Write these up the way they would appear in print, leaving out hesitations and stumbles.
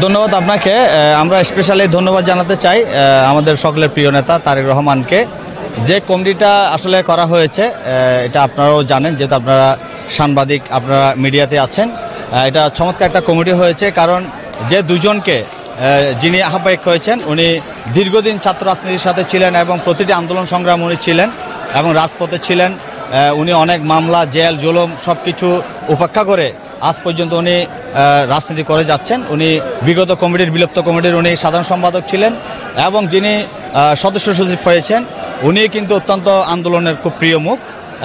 ধন্যবাদ আপনাকে। আমরা স্পেশালি ধন্যবাদ জানাতে চাই আমাদের সকলের প্রিয় নেতা তারেক রহমানকে। যে কমিটিটা আসলে করা হয়েছে এটা আপনারাও জানেন, যেহেতু আপনারা সাংবাদিক, আপনারা মিডিয়াতে আছেন। এটা চমৎকার একটা কমিটি হয়েছে, কারণ যে দুজনকে যিনি আহ্বায়ক হয়েছেন উনি দীর্ঘদিন ছাত্র রাজনীতির সাথে ছিলেন এবং প্রতিটি আন্দোলন সংগ্রাম উনি ছিলেন এবং রাজপথে ছিলেন। উনি অনেক মামলা, জেল, জুলুম সব কিছু উপেক্ষা করে আজ পর্যন্ত উনি রাজনীতি করে যাচ্ছেন। উনি বিগত কমিটির, বিলুপ্ত কমিটির উনি সাধারণ সম্পাদক ছিলেন এবং যিনি সদস্য সচিব হয়েছেন উনি কিন্তু অত্যন্ত আন্দোলনের খুব প্রিয় মুখ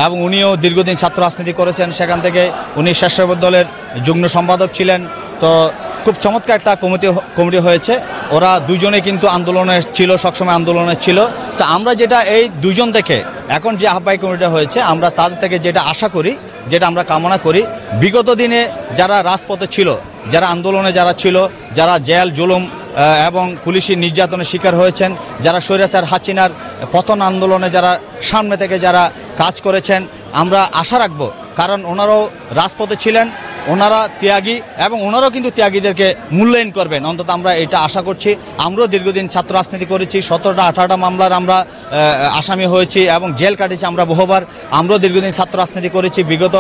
এবং উনিও দীর্ঘদিন ছাত্র রাজনীতি করেছেন। সেখান থেকে উনি স্বেচ্ছাসেবক দলের যুগ্ম সম্পাদক ছিলেন। তো খুব চমৎকার একটা কমিটি হয়েছে। ওরা দুজনে কিন্তু আন্দোলনে ছিল, সবসময় আন্দোলনে ছিল। তো আমরা যেটা এই দুজন থেকে এখন যে আহ্বায়ক কমিটিটা হয়েছে, আমরা তাদের থেকে যেটা আশা করি, যেটা আমরা কামনা করি, বিগত দিনে যারা রাজপথে ছিল, যারা আন্দোলনে যারা ছিল, যারা জেল, জুলুম এবং পুলিশি নির্যাতনের শিকার হয়েছেন, যারা স্বৈরাচার হাসিনার পতন আন্দোলনে যারা সামনে থেকে যারা কাজ করেছেন, আমরা আশা রাখব, কারণ ওনারাও রাজপথে ছিলেন, ওনারা ত্যাগী এবং ওনারাও কিন্তু ত্যাগীদেরকে মূল্যায়ন করবেন, অন্তত আমরা এটা আশা করছি। আমরাও দীর্ঘদিন ছাত্র রাজনীতি করেছি, 17টা 18টা মামলার আমরা আসামি হয়েছি এবং জেল কাটিয়েছি আমরা বহুবার। আমরাও দীর্ঘদিন ছাত্র রাজনীতি করেছি। বিগত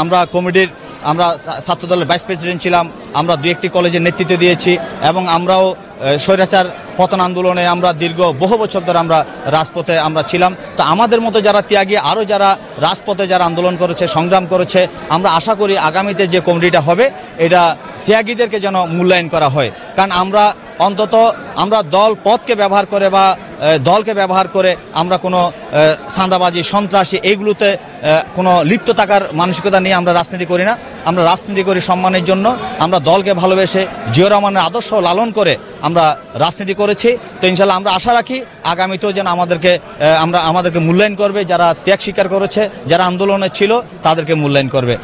আমরা কমিটির, আমরা ছাত্রদলের ভাইস প্রেসিডেন্ট ছিলাম, আমরা 2-1টি কলেজের নেতৃত্ব দিয়েছি এবং আমরাও স্বৈরাচার পতন আন্দোলনে আমরা দীর্ঘ বহু বছর ধরে আমরা রাজপথে আমরা ছিলাম। তো আমাদের মতো যারা ত্যাগী, আরও যারা রাজপথে যারা আন্দোলন করেছে, সংগ্রাম করেছে, আমরা আশা করি আগামীতে যে কমিটিটা হবে এটা ত্যাগীদেরকে যেন মূল্যায়ন করা হয়। কারণ আমরা অন্তত আমরা দল পথকে ব্যবহার করে বা দলকে ব্যবহার করে আমরা কোনো চাঁদাবাজি, সন্ত্রাসী এইগুলোতে কোনো লিপ্ত থাকার মানসিকতা নিয়ে আমরা রাজনীতি করি না। আমরা রাজনীতি করি সম্মানের জন্য। আমরা দলকে ভালোবেসে জিয়াউর রহমানের আদর্শ লালন করে আমরা রাজনীতি করেছি। তো ইনশাল্লাহ আমরা আশা রাখি আগামীতেও যেন আমাদেরকে মূল্যায়ন করবে, যারা ত্যাগ স্বীকার করেছে, যারা আন্দোলনে ছিল তাদেরকে মূল্যায়ন করবে।